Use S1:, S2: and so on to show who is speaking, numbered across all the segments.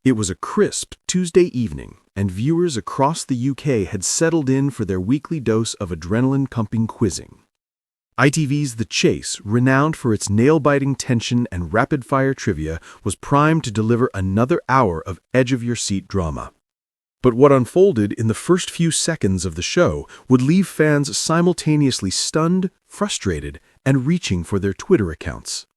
S1: It was a crisp Tuesday evening, and viewers across the UK had settled in for their weekly dose of adrenaline-pumping quizzing. ITV's The Chase, renowned for its nail-biting tension and rapid-fire trivia, was primed to deliver another hour of edge-of-your-seat drama. But what unfolded in the first few seconds of the show would leave fans simultaneously stunned, frustrated, and reaching for their Twitter accounts.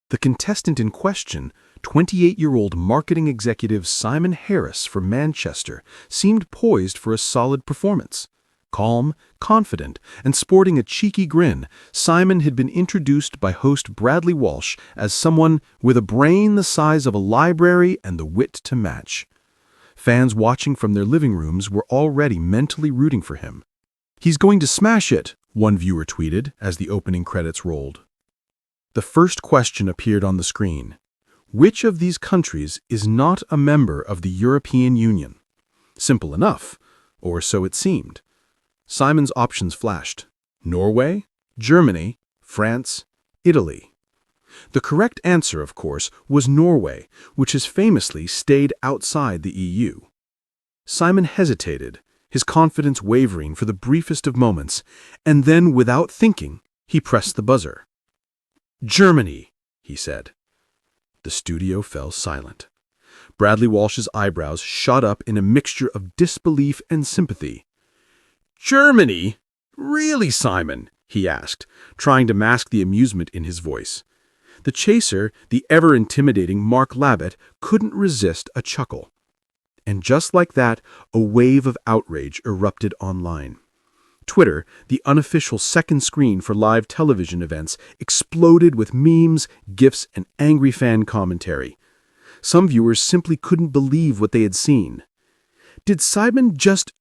S1: The contestant in question, 28-year-old marketing executive Simon Harris from Manchester, seemed poised for a solid performance. Calm, confident, and sporting a cheeky grin, Simon had been introduced by host Bradley Walsh as someone with a brain the size of a library and the wit to match. Fans watching from their living rooms were already mentally rooting for him. "He's going to smash it," one viewer tweeted as the opening credits rolled. The first question appeared on the screen. Which of these countries is not a member of the European Union? Simple enough, or so it seemed. Simon's options flashed: Norway, Germany, France, Italy. The correct answer, of course, was Norway, which has famously stayed outside the EU. Simon hesitated, his confidence wavering for the briefest of moments, and then, without thinking, he pressed the buzzer. "Germany," he said. The studio fell silent. Bradley Walsh's eyebrows shot up in a mixture of disbelief and sympathy. "Germany? Really, Simon?" he asked, trying to mask the amusement in his voice. The chaser, the ever-intimidating Mark Labbett, couldn't resist a chuckle. And just like that, a wave of outrage erupted online. Twitter, the unofficial second screen for live television events, exploded with memes, GIFs, and angry fan commentary. Some viewers simply couldn't believe what they had seen. Did Simon just...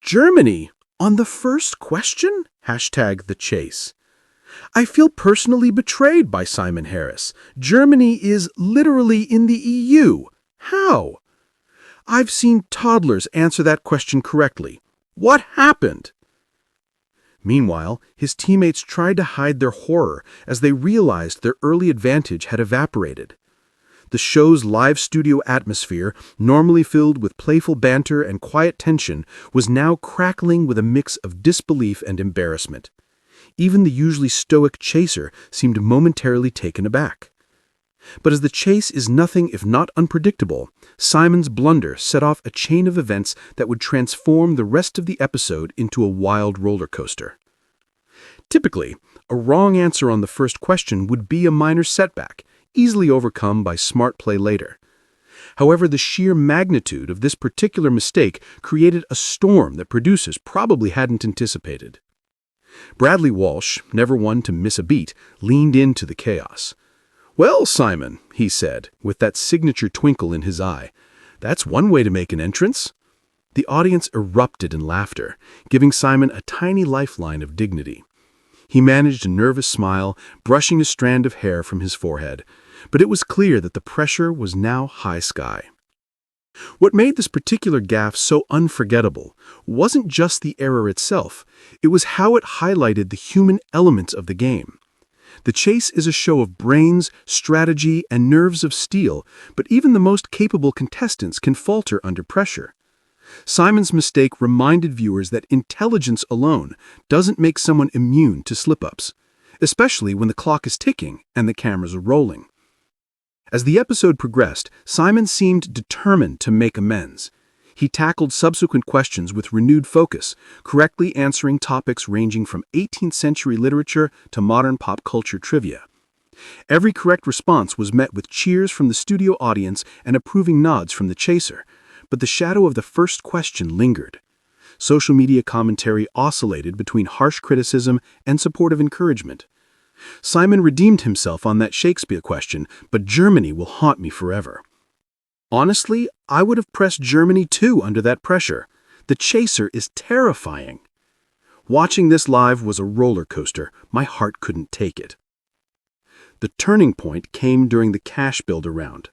S1: Germany? On the first question? #The Chase. I feel personally betrayed by Simon Harris. Germany is literally in the EU. How? I've seen toddlers answer that question correctly. What happened? Meanwhile, his teammates tried to hide their horror as they realized their early advantage had evaporated. The show's live studio atmosphere, normally filled with playful banter and quiet tension, was now crackling with a mix of disbelief and embarrassment. Even the usually stoic chaser seemed momentarily taken aback. But as the chase is nothing if not unpredictable, Simon's blunder set off a chain of events that would transform the rest of the episode into a wild roller coaster. Typically, a wrong answer on the first question would be a minor setback, easily overcome by smart play later. However, the sheer magnitude of this particular mistake created a storm that producers probably hadn't anticipated. Bradley Walsh, never one to miss a beat, leaned into the chaos. "Well, Simon," he said, with that signature twinkle in his eye, "that's one way to make an entrance." The audience erupted in laughter, giving Simon a tiny lifeline of dignity. He managed a nervous smile, brushing a strand of hair from his forehead, but it was clear that the pressure was now high sky. What made this particular gaffe so unforgettable wasn't just the error itself, it was how it highlighted the human element of the game. The Chase is a show of brains, strategy, and nerves of steel, but even the most capable contestants can falter under pressure. Simon's mistake reminded viewers that intelligence alone doesn't make someone immune to slip-ups, especially when the clock is ticking and the cameras are rolling. As the episode progressed, Simon seemed determined to make amends. He tackled subsequent questions with renewed focus, correctly answering topics ranging from 18th century literature to modern pop culture trivia. Every correct response was met with cheers from the studio audience and approving nods from the chaser, but the shadow of the first question lingered. Social media commentary oscillated between harsh criticism and supportive encouragement. Simon redeemed himself on that Shakespeare question, but Germany will haunt me forever. Honestly, I would have pressed Germany too under that pressure. The chaser is terrifying. Watching this live was a roller coaster. My heart couldn't take it. The turning point came during the cash builder round.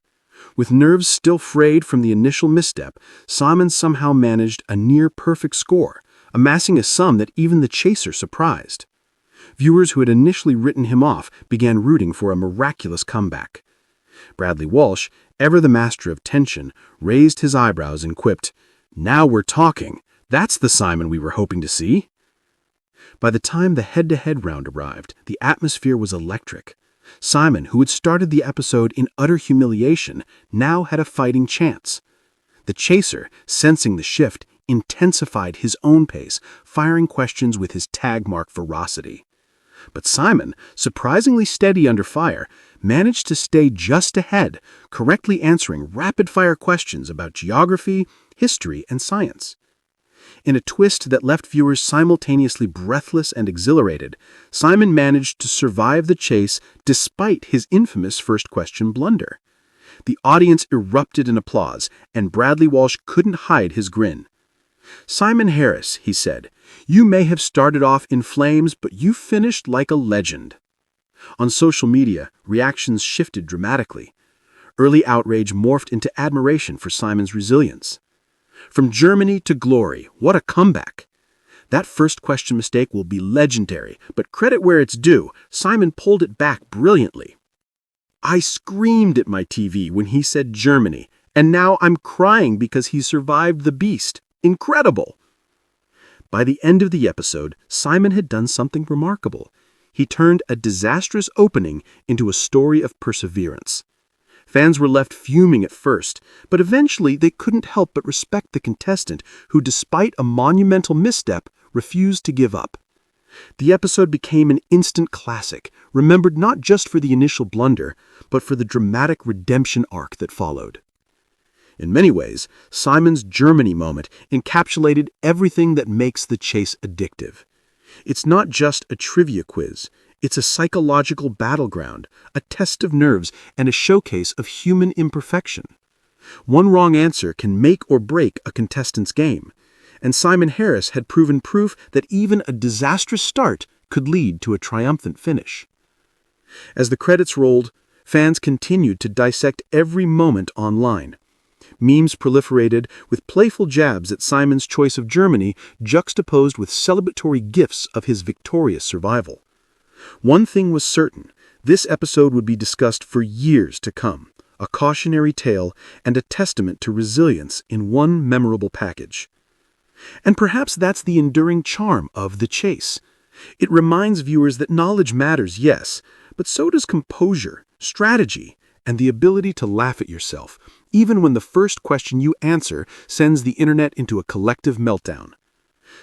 S1: With nerves still frayed from the initial misstep, Simon somehow managed a near-perfect score, amassing a sum that even the chaser surprised. Viewers who had initially written him off began rooting for a miraculous comeback. Bradley Walsh, ever the master of tension, raised his eyebrows and quipped, "Now we're talking. That's the Simon we were hoping to see." By the time the head-to-head round arrived, the atmosphere was electric. Simon, who had started the episode in utter humiliation, now had a fighting chance. The chaser, sensing the shift, intensified his own pace, firing questions with his tag-mark ferocity. But Simon, surprisingly steady under fire, managed to stay just ahead, correctly answering rapid-fire questions about geography, history, and science. In a twist that left viewers simultaneously breathless and exhilarated, Simon managed to survive the chase despite his infamous first question blunder. The audience erupted in applause, and Bradley Walsh couldn't hide his grin. "Simon Harris," he said, "you may have started off in flames, but you finished like a legend." On social media, reactions shifted dramatically. Early outrage morphed into admiration for Simon's resilience. "From Germany to glory, what a comeback!" "That first question mistake will be legendary, but credit where it's due, Simon pulled it back brilliantly." "I screamed at my TV when he said Germany, and now I'm crying because he survived the beast. Incredible!" By the end of the episode, Simon had done something remarkable. He turned a disastrous opening into a story of perseverance. Fans were left fuming at first, but eventually they couldn't help but respect the contestant who, despite a monumental misstep, refused to give up. The episode became an instant classic, remembered not just for the initial blunder, but for the dramatic redemption arc that followed. In many ways, Simon's Germany moment encapsulated everything that makes the chase addictive. It's not just a trivia quiz. It's a psychological battleground, a test of nerves, and a showcase of human imperfection. One wrong answer can make or break a contestant's game, and Simon Harris had proven proof that even a disastrous start could lead to a triumphant finish. As the credits rolled, fans continued to dissect every moment online. Memes proliferated, with playful jabs at Simon's choice of Germany juxtaposed with celebratory gifs of his victorious survival. One thing was certain, this episode would be discussed for years to come, a cautionary tale and a testament to resilience in one memorable package. And perhaps that's the enduring charm of The Chase. It reminds viewers that knowledge matters, yes, but so does composure, strategy, and the ability to laugh at yourself, even when the first question you answer sends the internet into a collective meltdown.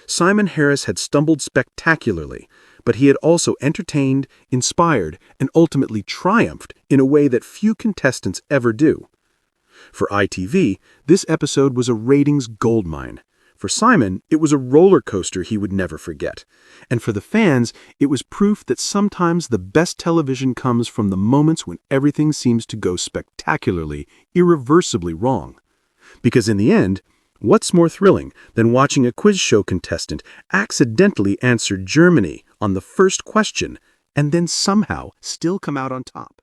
S1: Simon Harris had stumbled spectacularly, but he had also entertained, inspired, and ultimately triumphed in a way that few contestants ever do. For ITV, this episode was a ratings goldmine. For Simon, it was a roller coaster he would never forget. And for the fans, it was proof that sometimes the best television comes from the moments when everything seems to go spectacularly, irreversibly wrong. Because in the end, what's more thrilling than watching a quiz show contestant accidentally answer Germany on the first question and then somehow still come out on top?